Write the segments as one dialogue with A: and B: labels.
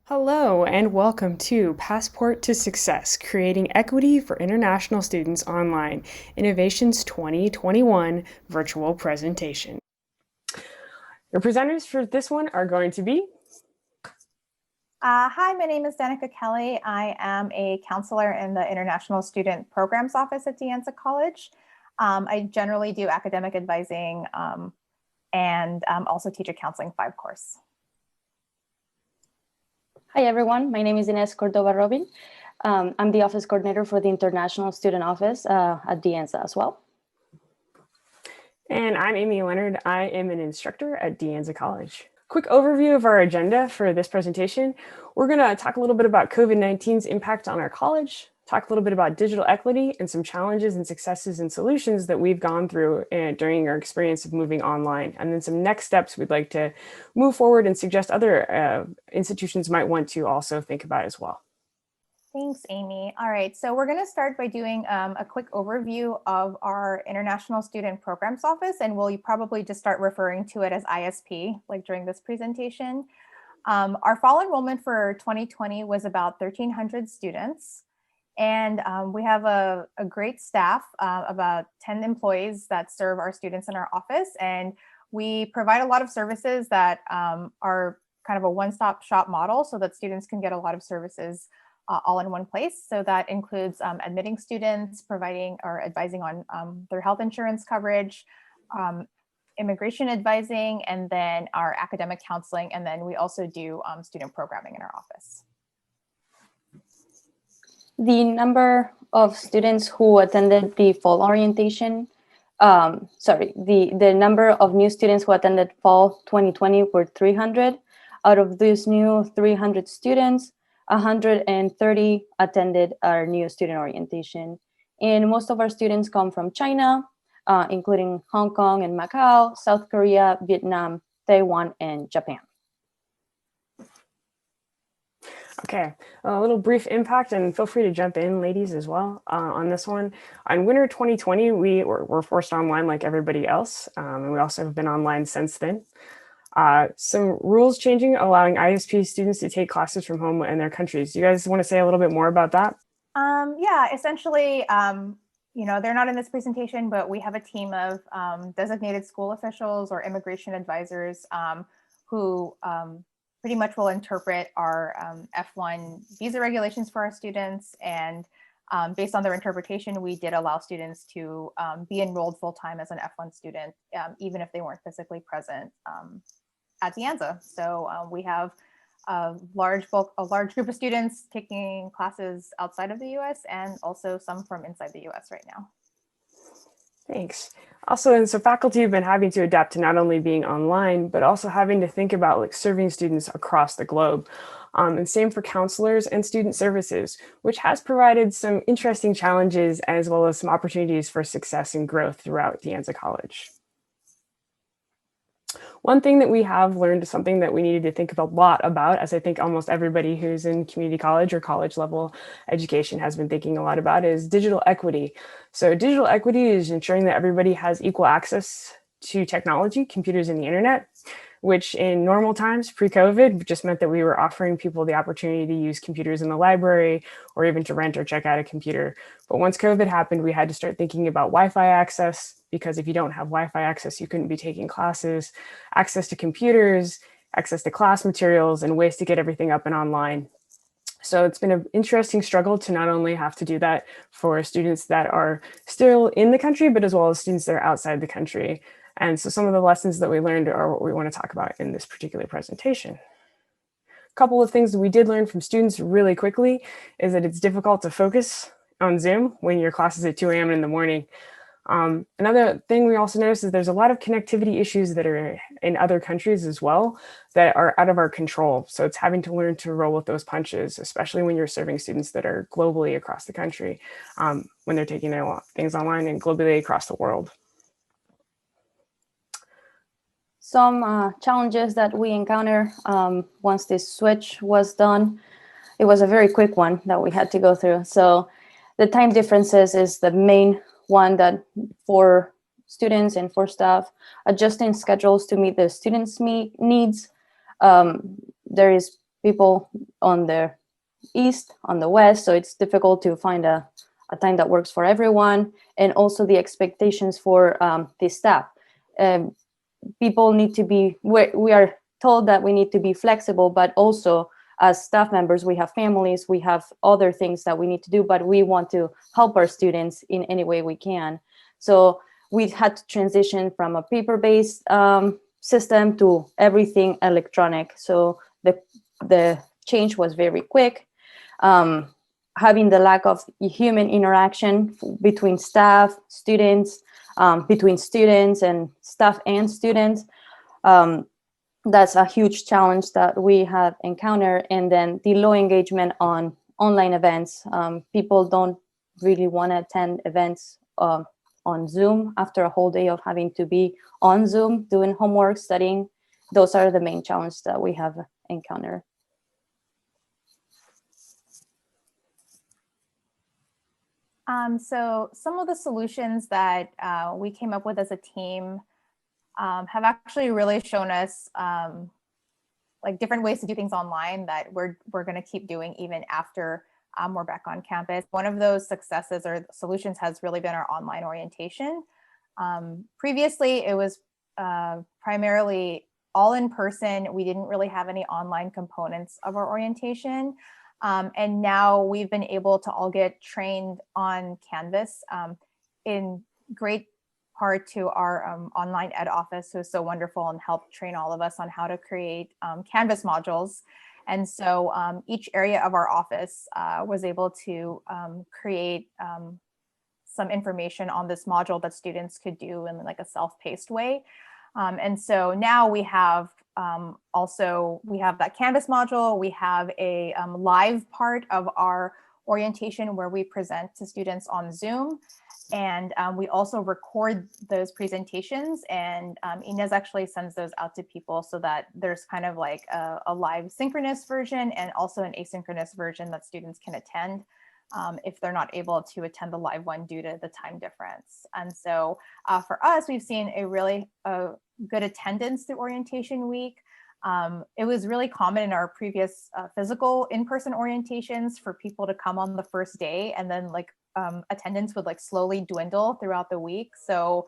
A: Hello and welcome to Passport to Success, Creating Equity for International Students Online, Innovations 2021 virtual presentation. Your presenters for this one are going to be
B: Hi, my name is Danica Kelly. I am a counselor in the International Student Programs Office at De Anza College. I generally do academic advising and also teach a Counseling 5 course.
C: Hi, everyone. My name is Ines Cordova Robin. I'm the office coordinator for the International Student Office at De Anza as well.
A: And I'm Amy Leonard. I am an instructor at De Anza College. Quick overview of our agenda for this presentation. We're going to talk a little bit about COVID-19's impact on our college, talk a little bit about digital equity and some challenges and successes and solutions that we've gone through during our experience of moving online, and then some next steps we'd like to move forward and suggest other institutions might want to also think about as well.
B: Thanks, Amy. All right, so we're going to start by doing a quick overview of our International Student Programs Office, and we'll probably just start referring to it as ISP, like during this presentation. Our fall enrollment for 2020 was about 1,300 students, and we have a great staff, about 10 employees that serve our students in our office, and we provide a lot of services that are kind of a one-stop shop model so that students can get a lot of services all in one place. So that includes admitting students, providing or advising on their health insurance coverage, immigration advising, and then our academic counseling. And then we also do student programming in our office.
C: The number of students who attended the fall orientation, the number of new students who attended fall 2020 were 300. Out of these new 300 students, 130 attended our new student orientation. And most of our students come from China, including Hong Kong and Macau, South Korea, Vietnam, Taiwan, and Japan.
A: Okay, a little brief impact, and feel free to jump in, ladies, as well on this one. On winter 2020, we were forced online like everybody else, and we also have been online since then. Some rules changing, allowing ISP students to take classes from home in their countries. Do you guys want to say a little bit more about that?
B: Yeah, essentially, they're not in this presentation, but we have a team of designated school officials or immigration advisors who pretty much will interpret our F1 visa regulations for our students. And based on their interpretation, we did allow students to be enrolled full-time as an F1 student, even if they weren't physically present at De Anza. So we have a large group of students taking classes outside of the US and also some from inside the US right now.
A: Thanks. Also, and so faculty have been having to adapt to not only being online, but also having to think about like serving students across the globe. And same for counselors and student services, which has provided some interesting challenges as well as some opportunities for success and growth throughout De Anza College. One thing that we have learned is something that we needed to think a lot about, as I think almost everybody who's in community college or college level education has been thinking a lot about, is digital equity. So digital equity is ensuring that everybody has equal access to technology, computers, and the internet, which in normal times pre-COVID just meant that we were offering people the opportunity to use computers in the library or even to rent or check out a computer. But once COVID happened, we had to start thinking about Wi-Fi access, because if you don't have Wi-Fi access, you couldn't be taking classes, access to computers, access to class materials, and ways to get everything up and online. So it's been an interesting struggle to not only have to do that for students that are still in the country, but as well as students that are outside the country. And so some of the lessons that we learned are what we want to talk about in this particular presentation. A couple of things that we did learn from students really quickly is that it's difficult to focus on Zoom when your class is at 2 a.m. in the morning. Another thing we also noticed is there's a lot of connectivity issues that are in other countries as well that are out of our control. So it's having to learn to roll with those punches, especially when you're serving students that are globally across the country, when they're taking their things online and globally across the world.
C: Some challenges that we encounter once this switch was done, it was a very quick one that we had to go through. So the time differences is the main one that for students and for staff, adjusting schedules to meet the students' needs. There is people on the east, on the west, so it's difficult to find a time that works for everyone, and also the expectations for the staff. People need to be, we are told that we need to be flexible, but also as staff members, we have families, we have other things that we need to do, but we want to help our students in any way we can. So we had to transition from a paper-based system to everything electronic. So the change was very quick. Having the lack of human interaction between staff, students, between students and staff and students, that's a huge challenge that we have encountered. And then the low engagement on online events. People don't really want to attend events on Zoom after a whole day of having to be on Zoom, doing homework, studying. Those are the main challenges that we have encountered.
B: So some of the solutions that we came up with as a team have actually really shown us like different ways to do things online that we're going to keep doing even after we're back on campus. One of those successes or solutions has really been our online orientation. Previously, it was primarily all in person. We didn't really have any online components of our orientation. And now we've been able to all get trained on Canvas in great part to our online ed office, who is so wonderful and helped train all of us on how to create Canvas modules. And so each area of our office was able to create some information on this module that students could do in like a self-paced way. And so now we have we have that Canvas module. We have a live part of our orientation where we present to students on Zoom. And we also record those presentations, and Inez actually sends those out to people so that there's kind of like a live synchronous version and also an asynchronous version that students can attend if they're not able to attend the live one due to the time difference. And so for us, we've seen a really good attendance through orientation week. It was really common in our previous physical in-person orientations for people to come on the first day, and then like attendance would like slowly dwindle throughout the week. So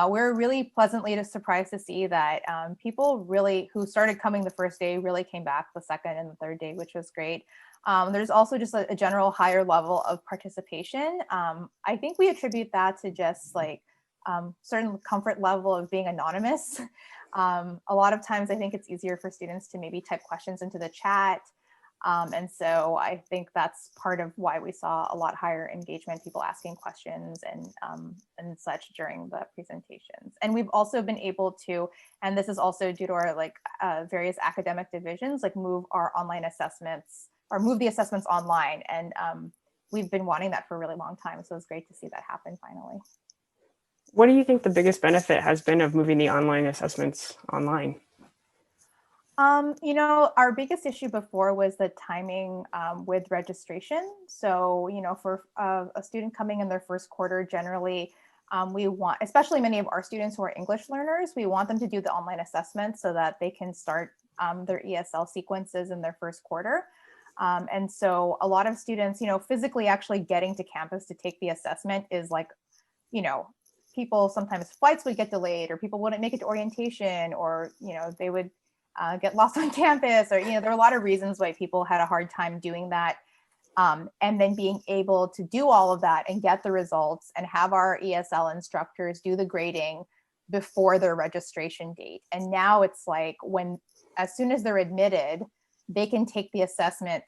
B: we're really pleasantly surprised to see that people really who started coming the first day really came back the second and the third day, which was great. There's also just a general higher level of participation. I think we attribute that to just like certain comfort level of being anonymous. A lot of times I think it's easier for students to maybe type questions into the chat. And so I think that's part of why we saw a lot higher engagement, people asking questions and such during the presentations. And we've also been able to, and this is also due to our like various academic divisions, like move our online assessments or move the assessments online. And we've been wanting that for a really long time. So it's great to see that happen finally.
A: What do you think the biggest benefit has been of moving the online assessments online?
B: You know, our biggest issue before was the timing with registration. So, you know, for a student coming in their first quarter, generally, we want, especially many of our students who are English learners, we want them to do the online assessment so that they can start their ESL sequences in their first quarter. And so a lot of students, you know, physically actually getting to campus to take the assessment is like, you know, people sometimes flights would get delayed or people wouldn't make it to orientation, or, you know, they would get lost on campus, or, you know, there are a lot of reasons why people had a hard time doing that. And then being able to do all of that and get the results and have our ESL instructors do the grading before their registration date. And now it's like when, as soon as they're admitted, they can take the assessment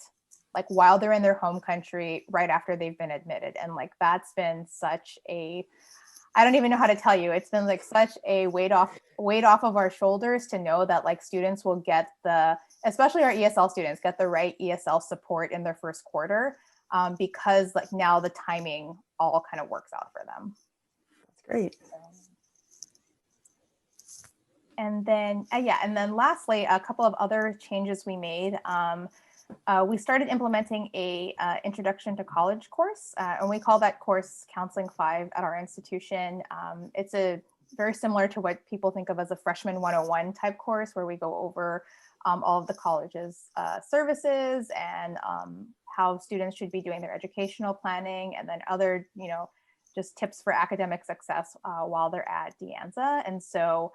B: like while they're in their home country, right after they've been admitted. And like, that's been such a, I don't even know how to tell you. It's been like such a weight off of our shoulders to know that like students will get the, especially our ESL students, get the right ESL support in their first quarter because like now the timing all kind of works out for them.
A: That's great.
B: And then, yeah, and then lastly, a couple of other changes we made. We started implementing a introduction to college course, and we call that course Counseling 5 at our institution. It's a very similar to what people think of as a freshman 101 type course where we go over all of the college's services and how students should be doing their educational planning, and then other, just tips for academic success while they're at De Anza. And so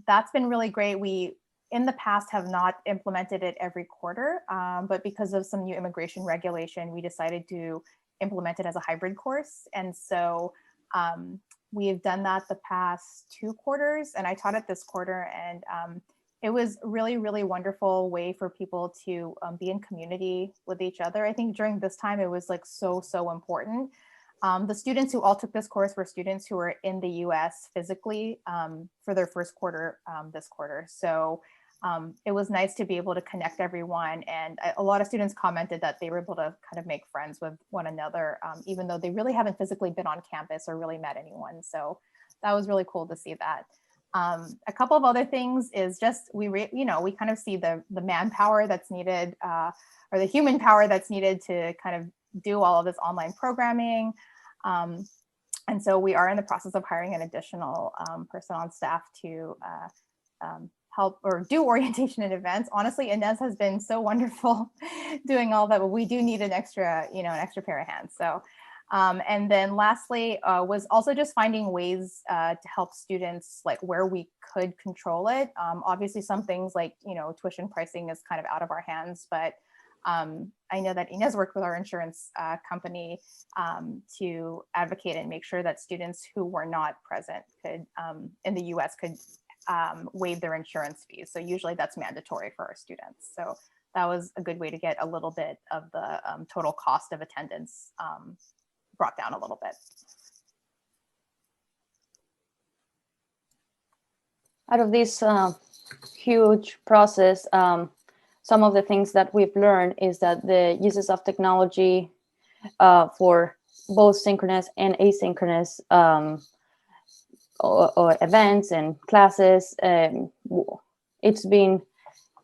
B: that's been really great. We, in the past, have not implemented it every quarter, but because of some new immigration regulation, we decided to implement it as a hybrid course. And so we have done that the past 2 quarters, and I taught it this quarter, and it was really, really wonderful way for people to be in community with each other. I think during this time, it was like so important. The students who all took this course were students who were in the US physically for their first quarter this quarter. So it was nice to be able to connect everyone. And a lot of students commented that they were able to kind of make friends with one another, even though they really haven't physically been on campus or really met anyone. So that was really cool to see that. A couple of other things is just, we kind of see the manpower that's needed or the human power that's needed to kind of do all of this online programming. And so we are in the process of hiring an additional person on staff to help or do orientation and events. Honestly, Inez has been so wonderful doing all that, but we do need an extra pair of hands. So, and then lastly, was also just finding ways to help students, like where we could control it. Obviously, some things like, tuition pricing is kind of out of our hands, but I know that Inez worked with our insurance company to advocate and make sure that students who were not present could, in the US, could waive their insurance fees. So usually that's mandatory for our students. So that was a good way to get a little bit of the total cost of attendance brought down a little bit.
C: Out of this huge process, some of the things that we've learned is that the uses of technology for both synchronous and asynchronous or events and classes, it's been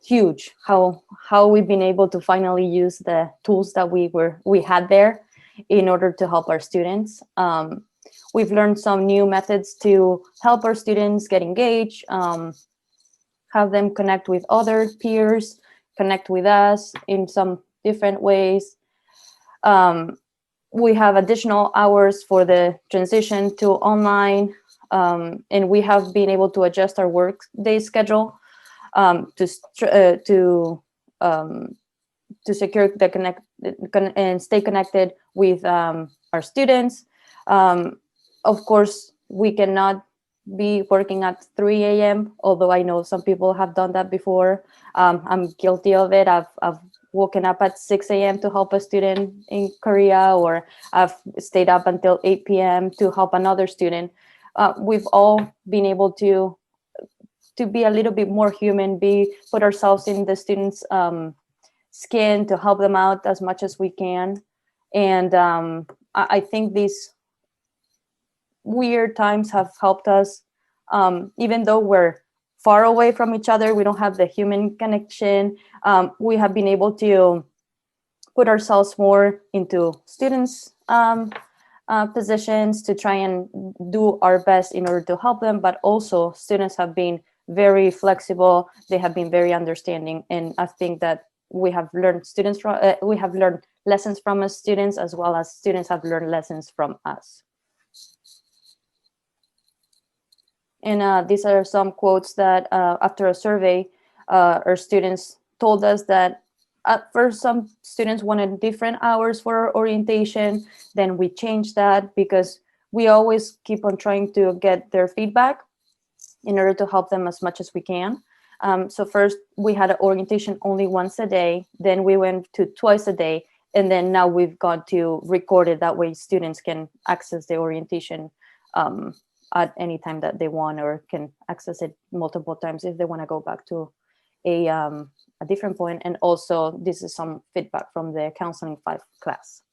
C: huge how we've been able to finally use the tools that we had there in order to help our students. We've learned some new methods to help our students get engaged, have them connect with other peers, connect with us in some different ways. We have additional hours for the transition to online, and we have been able to adjust our work day schedule to secure the connect and stay connected with our students. Of course, we cannot be working at 3 a.m., although I know some people have done that before. I'm guilty of it. I've woken up at 6 a.m. to help a student in Korea, or I've stayed up until 8 p.m. to help another student. We've all been able to be a little bit more human, put ourselves in the students' skin to help them out as much as we can. And I think these weird times have helped us, even though we're far away from each other, we don't have the human connection. We have been able to put ourselves more into students' positions to try and do our best in order to help them. But also, students have been very flexible. They have been very understanding, and I think that we have learned lessons from us students, as well as students have learned lessons from us. And these are some quotes that after a survey, our students told us that at first some students wanted different hours for orientation. Then we changed that because we always keep on trying to get their feedback in order to help them as much as we can. So first we had an orientation only once a day, then we went to twice a day, and then now we've gone to record it. That way students can access the orientation at any time that they want, or can access it multiple times if they want to go back to a different point. And also this is some feedback from the Counseling 5 class.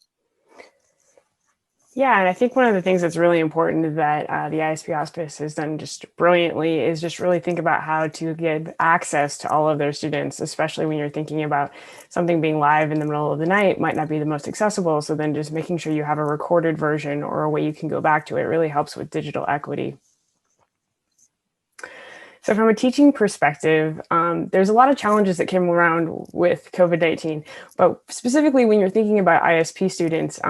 A: Yeah, and I think one of the things that's really important that the ISP Hospice has done just brilliantly is just really think about how to give access to all of their students, especially when you're thinking about something being live in the middle of the night might not be the most accessible. So then just making sure you have a recorded version or a way you can go back to it really helps with digital equity. So from a teaching perspective, there's a lot of challenges that came around with COVID-19, but specifically when you're thinking about ISP students,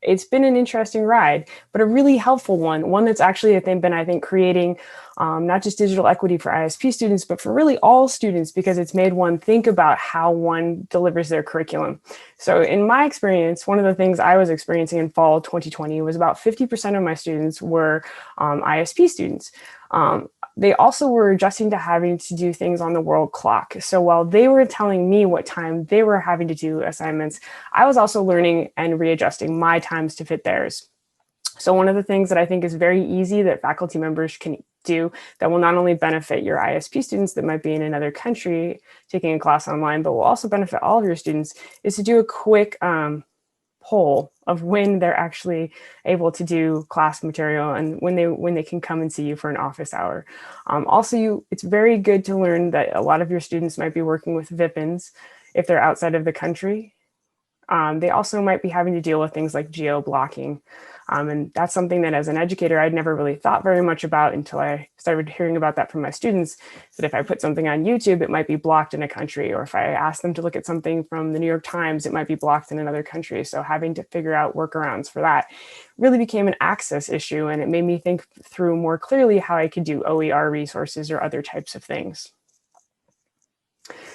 A: it's been an interesting ride, but a really helpful one that's actually, I think, creating not just digital equity for ISP students, but for really all students, because it's made one think about how one delivers their curriculum. So in my experience, one of the things I was experiencing in fall 2020 was about 50% of my students were ISP students. They also were adjusting to having to do things on the world clock. So while they were telling me what time they were having to do assignments, I was also learning and readjusting my times to fit theirs. So one of the things that I think is very easy that faculty members can do that will not only benefit your ISP students that might be in another country taking a class online, but will also benefit all of your students, is to do a quick poll of when they're actually able to do class material and when they can come and see you for an office hour. It's very good to learn that a lot of your students might be working with VIPNs if they're outside of the country. They also might be having to deal with things like geo-blocking. And that's something that as an educator, I'd never really thought very much about until I started hearing about that from my students, that if I put something on YouTube, it might be blocked in a country, or if I asked them to look at something from the New York Times, it might be blocked in another country. So having to figure out workarounds for that really became an access issue, and it made me think through more clearly how I could do OER resources or other types of things.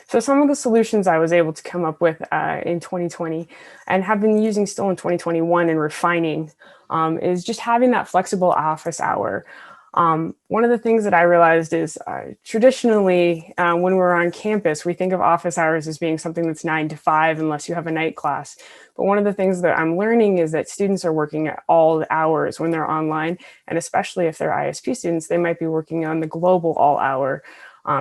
A: So some of the solutions I was able to come up with in 2020 and have been using still in 2021 and refining is just having that flexible office hour. One of the things that I realized is traditionally when we're on campus, we think of office hours as being something that's 9 to 5 unless you have a night class. But one of the things that I'm learning is that students are working at all hours when they're online, and especially if they're ISP students, they might be working on the global all hour.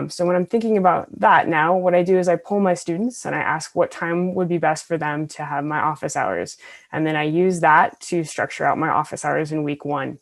A: So when I'm thinking about that now, what I do is I poll my students and I ask what time would be best for them to have my office hours. And then I use that to structure out my office hours in week 1.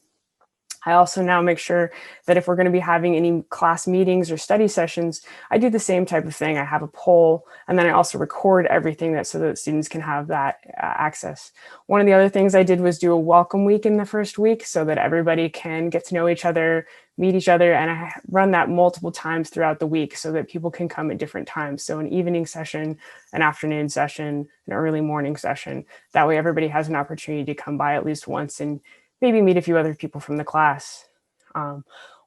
A: I also now make sure that if we're going to be having any class meetings or study sessions, I do the same type of thing. I have a poll, and then I also record everything so that students can have that access. One of the other things I did was do a welcome week in the first week so that everybody can get to know each other, meet each other, and I run that multiple times throughout the week so that people can come at different times. So an evening session, an afternoon session, an early morning session. That way everybody has an opportunity to come by at least once and maybe meet a few other people from the class. One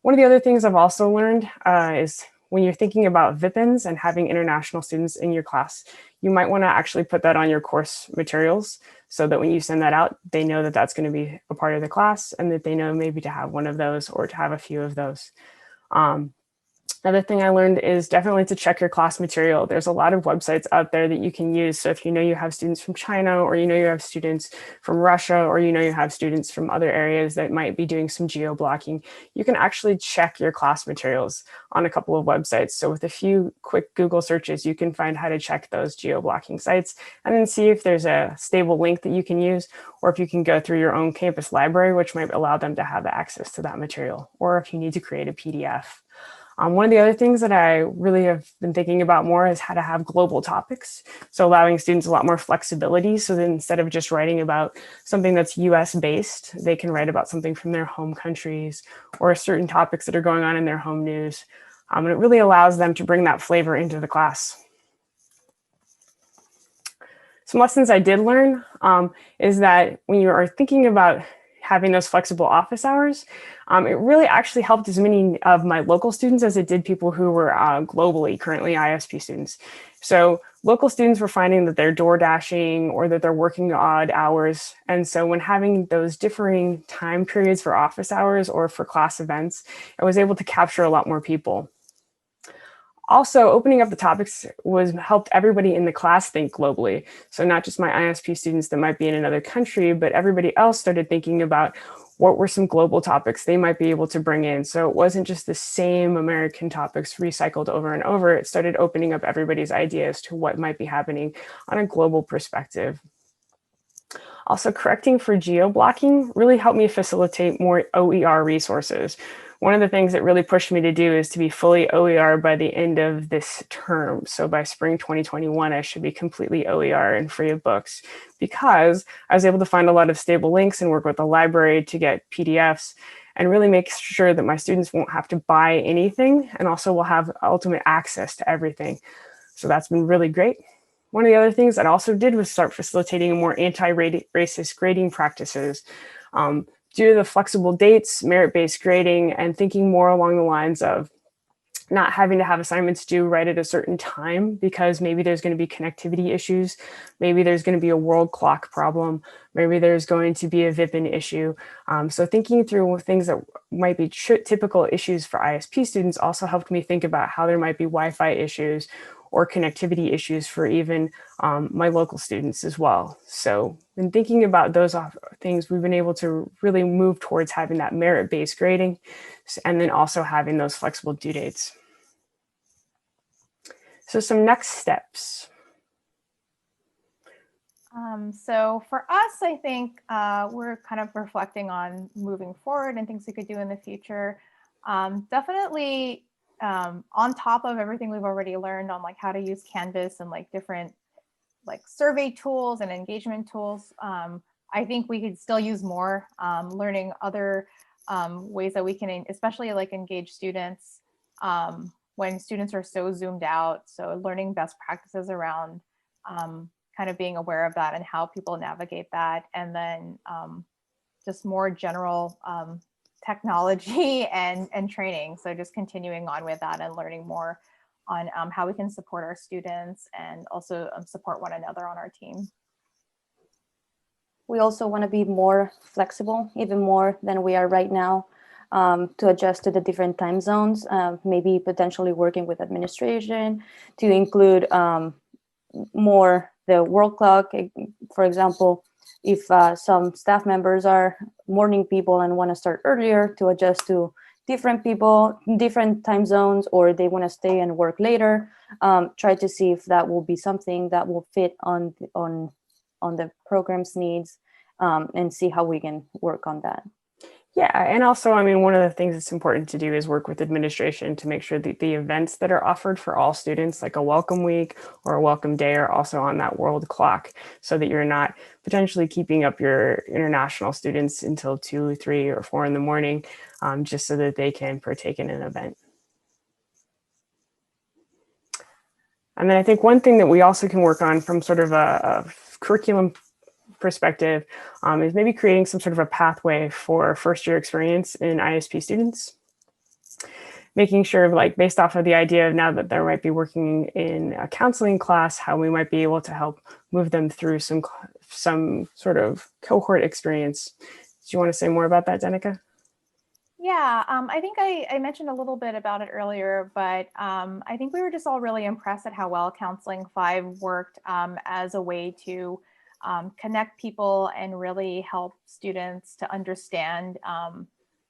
A: of the other things I've also learned is when you're thinking about VIPNs and having international students in your class, you might want to actually put that on your course materials so that when you send that out, they know that that's going to be a part of the class and that they know maybe to have one of those or to have a few of those. Another thing I learned is definitely to check your class material. There's a lot of websites out there that you can use. So if you know you have students from China, or you know you have students from Russia, or you know you have students from other areas that might be doing some geo-blocking, you can actually check your class materials on a couple of websites. So with a few quick Google searches, you can find how to check those geo-blocking sites and then see if there's a stable link that you can use, or if you can go through your own campus library, which might allow them to have access to that material, or if you need to create a PDF. One of the other things that I really have been thinking about more is how to have global topics. So allowing students a lot more flexibility so that instead of just writing about something that's US based, they can write about something from their home countries or certain topics that are going on in their home news. And it really allows them to bring that flavor into the class. Some lessons I did learn is that when you are thinking about having those flexible office hours, it really actually helped as many of my local students as it did people who were globally currently ISP students. So local students were finding that they're door dashing or that they're working odd hours. And so when having those differing time periods for office hours or for class events, I was able to capture a lot more people. Also, opening up the topics helped everybody in the class think globally. So not just my ISP students that might be in another country, but everybody else started thinking about what were some global topics they might be able to bring in. So it wasn't just the same American topics recycled over and over. It started opening up everybody's ideas to what might be happening on a global perspective. Also, correcting for geo-blocking really helped me facilitate more OER resources. One of the things that really pushed me to do is to be fully OER by the end of this term. So by spring 2021, I should be completely OER and free of books, because I was able to find a lot of stable links and work with the library to get PDFs. and really make sure that my students won't have to buy anything and also will have ultimate access to everything. So that's been really great. One of the other things that I also did was start facilitating more anti-racist grading practices. Due to the flexible dates, merit-based grading, and thinking more along the lines of not having to have assignments due right at a certain time because maybe there's going to be connectivity issues, maybe there's going to be a world clock problem, maybe there's going to be a VIPN issue. So thinking through things that might be typical issues for ISP students also helped me think about how there might be Wi-Fi issues or connectivity issues for even my local students as well. So in thinking about those things, we've been able to really move towards having that merit-based grading and then also having those flexible due dates. So some next steps.
B: So for us, I think we're kind of reflecting on moving forward and things we could do in the future. Definitely on top of everything we've already learned on like how to use Canvas and like different like survey tools and engagement tools. I think we could still use more learning other ways that we can, especially like engage students when students are so zoomed out. So learning best practices around kind of being aware of that and how people navigate that. And then just more general technology and training. So just continuing on with that and learning more on how we can support our students and also support one another on our team.
C: We also want to be more flexible, even more than we are right now, to adjust to the different time zones, maybe potentially working with administration to include more the world clock. For example, if some staff members are morning people and want to start earlier, to adjust to different people, different time zones, or they want to stay and work later, try to see if that will be something that will fit on the program's needs, and see how we can work on that.
A: Yeah, and also, I mean, one of the things that's important to do is work with administration to make sure that the events that are offered for all students, like a welcome week or a welcome day, are also on that world clock so that you're not potentially keeping up your international students until 2, 3, or 4 in the morning, just so that they can partake in an event. And then I think one thing that we also can work on from sort of a curriculum perspective is maybe creating some sort of a pathway for first year experience in ISP students. Making sure, like, based off of the idea of now that they might be working in a counseling class, how we might be able to help move them through some sort of cohort experience. Do you want to say more about that, Danica?
B: Yeah, I think I mentioned a little bit about it earlier, but I think we were just all really impressed at how well Counseling 5 worked as a way to connect people and really help students to understand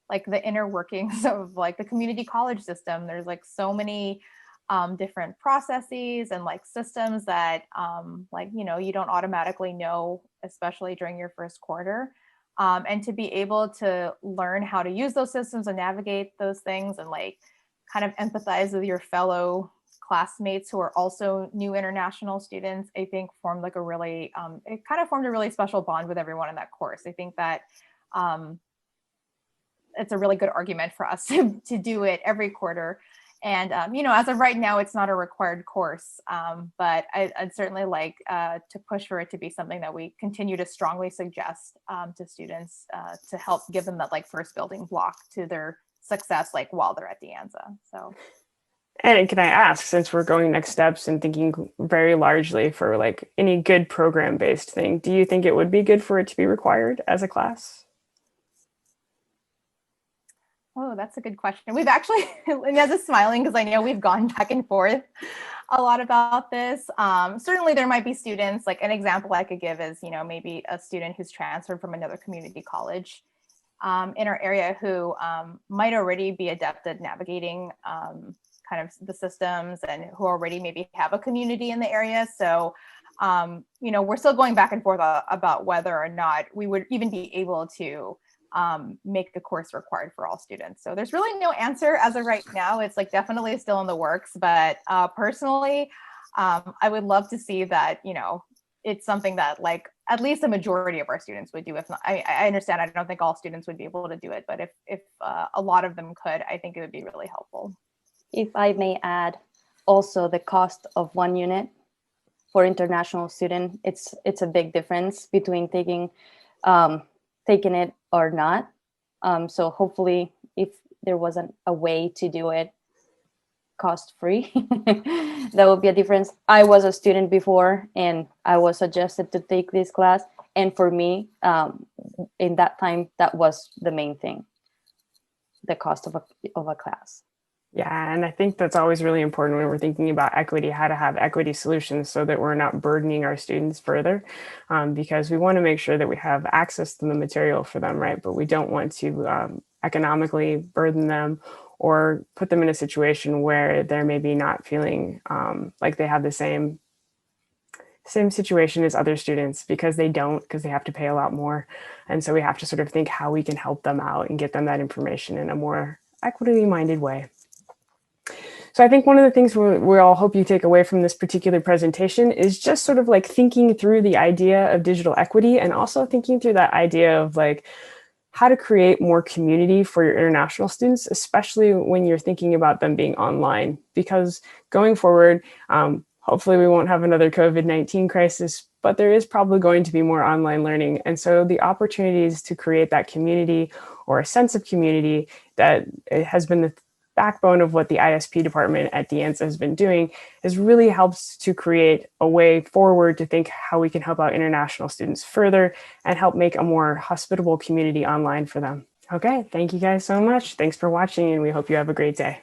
B: like the inner workings of like the community college system. There's like so many different processes and like systems that like, you know, you don't automatically know, especially during your first quarter. And to be able to learn how to use those systems and navigate those things and like kind of empathize with your fellow classmates who are also new international students, I think formed like a really, it kind of formed a really special bond with everyone in that course. I think that it's a really good argument for us to do it every quarter. And, you know, as of right now, it's not a required course, but I'd certainly like to push for it to be something that we continue to strongly suggest to students to help give them that like first building block to their success, like while they're at De Anza. So.
A: And can I ask, since we're going next steps and thinking very largely for like any good program-based thing, do you think it would be good for it to be required as a class?
B: Oh, that's a good question. We've actually, Inez is smiling because I know we've gone back and forth a lot about this. Certainly there might be students, like an example I could give is, you know, maybe a student who's transferred from another community college in our area who might already be adept at navigating kind of the systems and who already maybe have a community in the area. So, you know, we're still going back and forth about whether or not we would even be able to make the course required for all students. So there's really no answer as of right now. It's like definitely still in the works, but personally, I would love to see that, you know, it's something that like at least a majority of our students would do. If not, I understand, I don't think all students would be able to do it, but if a lot of them could, I think it would be really helpful.
C: If I may add, also the cost of one unit for international student, it's a big difference between taking it or not. So hopefully, if there wasn't a way to do it cost-free, that would be a difference. I was a student before, and I was suggested to take this class, and for me, in that time, that was the main thing: the cost of a class.
A: Yeah, and I think that's always really important when we're thinking about equity, how to have equity solutions so that we're not burdening our students further, because we want to make sure that we have access to the material for them, right? But we don't want to economically burden them or put them in a situation where they're maybe not feeling like they have the same situation as other students, because they don't, because they have to pay a lot more. And so we have to sort of think how we can help them out and get them that information in a more equitably minded way. So I think one of the things we all hope you take away from this particular presentation is just sort of like thinking through the idea of digital equity, and also thinking through that idea of like how to create more community for your international students, especially when you're thinking about them being online. Because going forward, hopefully we won't have another COVID-19 crisis, but there is probably going to be more online learning. And so the opportunities to create that community or a sense of community that has been the backbone of what the ISP department at DeAnza has been doing is really helps to create a way forward to think how we can help out international students further and help make a more hospitable community online for them. Okay, thank you guys so much. Thanks for watching, and we hope you have a great day.